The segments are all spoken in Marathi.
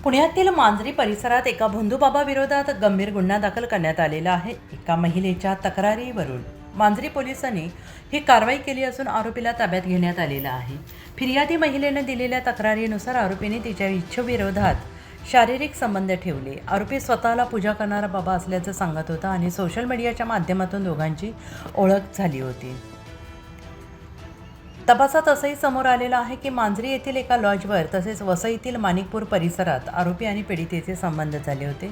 पुण्यातील मांजरी परिसरात एका भोंदूबाबा विरोधात गंभीर गुन्हा दाखल करण्यात आलेला आहे। एका महिलेच्या तक्रारीवरून मांजरी पोलिसांनी ही कारवाई केली असून आरोपीला ताब्यात घेण्यात आलेला आहे। फिर्यादी महिलेने दिलेल्या तक्रारीनुसार आरोपीने तिच्या इच्छेविरोधात शारीरिक संबंध ठेवले। आरोपी स्वतःला पूजा करणारा बाबा असल्याचं सांगत होता आणि सोशल मीडियाच्या माध्यमातून दोघांची ओळख झाली होती। तपासात असंही समोर आलेलं आहे की मांजरी येथील एका लॉजवर तसेच वसईतील माणिकपूर परिसरात आरोपी आणि पीडितेचे संबंध झाले होते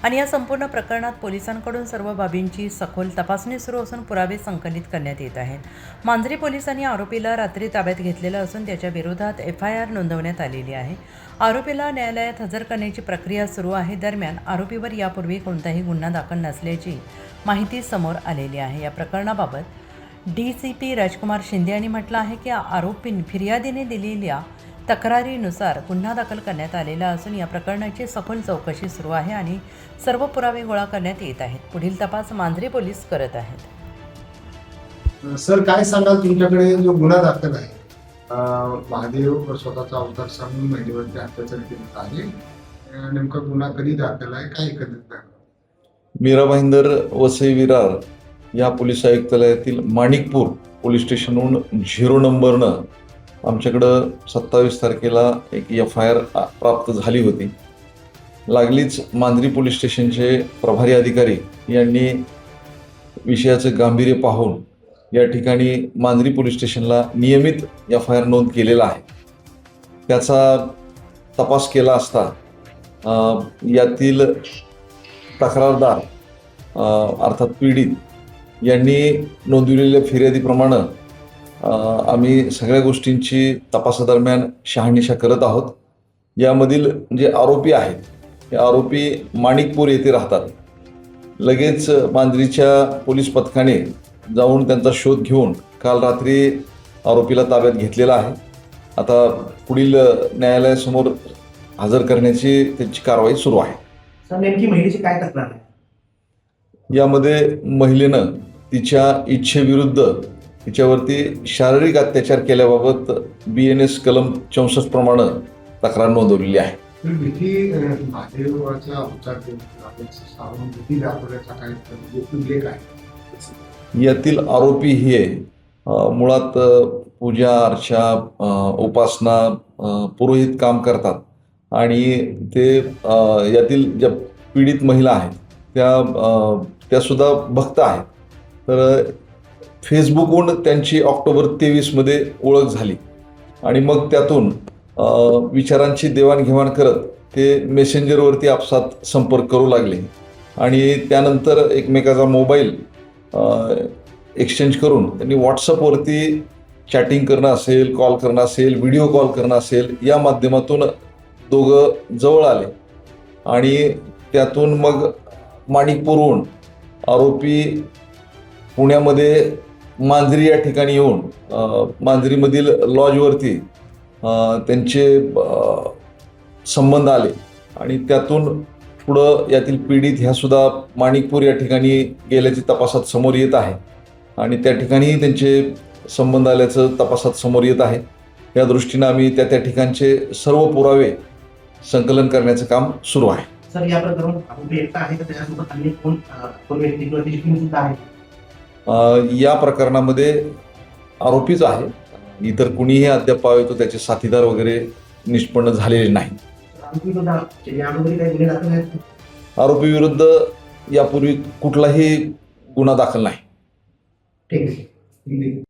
आणि या संपूर्ण प्रकरणात पोलिसांकडून सर्व बाबींची सखोल तपासणी सुरू असून पुरावे संकलित करण्यात येत आहेत। मांजरी पोलिसांनी आरोपीला रात्री ताब्यात घेतलेलं असून त्याच्या विरोधात FIR नोंदवण्यात आलेली आहे। आरोपीला न्यायालयात हजर करण्याची प्रक्रिया सुरू आहे। दरम्यान आरोपीवर यापूर्वी कोणताही गुन्हा दाखल नसल्याची माहिती समोर आलेली आहे। या प्रकरणाबाबत DCP राजकुमार शिंदे यांनी म्हटलं आहे की फिर्यादीने दिलेल्या तक्रारीनुसार गुन्हा दाखल करण्यात आलेला असून या प्रकरणाची सखोल चौकशी सुरू आहे आणि सर्व पुरावे गोळा करण्यात येत आहेत। पुढील तपास मांजरी पोलीस करत आहेत। सर, काय सांगाल, तुमच्याकडे जो गुन्हा दाखल आहे, महादेव स्वतःचा अवतार सांगून महिलेवरती अत्याचार केला आहे, नेमका गुन्हा कधी दाखल आहे, काय एकत्रित? मीरा भाईंदर वसई विरार या पोलीस आयुक्तालयातील माणिकपूर पोलीस स्टेशनहून 0 नंबरनं आमच्याकडं 27 तारखेला एक FIR प्राप्त झाली होती। लागलीच मांजरी पोलीस स्टेशनचे प्रभारी अधिकारी यांनी विषयाचं गांभीर्य पाहून या ठिकाणी मांजरी पोलीस स्टेशनला नियमित FIR नोंद केलेला आहे। त्याचा तपास केला असता यातील तक्रारदार अर्थात पीडित यांनी नोंदविलेल्या फिर्यादीप्रमाणे आम्ही सगळ्या गोष्टींची तपासादरम्यान शहानिशा करत आहोत। यामधील जे आरोपी आहेत हे आरोपी माणिकपूर येथे राहतात। लगेच मांजरीच्या पोलीस पथकाने जाऊन त्यांचा शोध घेऊन काल रात्री आरोपीला ताब्यात घेतलेला आहे। आता पुढील न्यायालयासमोर हजर करण्याची त्यांची कारवाई सुरू आहे। सर, नेमकी महिलेची काय तक्रार आहे? यामध्ये महिलेनं तिच्या इच्छेविरुद्ध तिच्यावरती शारीरिक अत्याचार केल्याबाबत BNS कलम 64 प्रमाणे तक्रार नोंदवलेली आहे। महादेवाचा अवतार भीती दाखवण्याचा काय उल्लेख आहे? यातील आरोपी हे मुळात पूजा अर्चा उपासना पुरोहित काम करतात आणि ते यातील ज्या पीडित महिला आहेत त्या सुद्धा भक्त आहेत। तर फेसबुकवरून त्यांची ऑक्टोबर 23मध्ये ओळख झाली आणि मग त्यातून विचारांची देवाणघेवाण करत ते मेसेंजरवरती आपसात संपर्क करू लागले आणि त्यानंतर एकमेकाचा मोबाईल एक्सचेंज करून त्यांनी व्हॉट्सअपवरती चॅटिंग करणं असेल, कॉल करणं असेल, व्हिडिओ कॉल करणं असेल, या माध्यमातून दोघं जवळ आले आणि त्यातून मग माणिकपूरहून आरोपी पुण्यामध्ये मांजरी या ठिकाणी येऊन मांजरीमधील लॉजवरती त्यांचे संबंध आले आणि त्यातून पुढं यातील पीडित ह्यासुद्धा माणिकपूर या ठिकाणी गेल्याचे तपासात समोर येत आहे आणि त्या ठिकाणीही त्यांचे संबंध आल्याचं तपासात समोर येत आहे। या दृष्टीनं आम्ही त्या ठिकाणचे सर्व पुरावे संकलन करण्याचं काम सुरू आहे। सर, या प्रकरणात आरोपी एकटा आहे का त्याच्यासोबत अन्य कोण व्यक्ती किंवा त्याची टीम सुद्धा आहे? या प्रकरणामध्ये आरोपीच आहे, इतर कुणीही अद्याप येतो त्याचे साथीदार वगैरे निष्पन्न झालेले नाही। आरोपी विरुद्ध यापूर्वी कुठलाही गुन्हा दाखल नाही। ठीक आहे।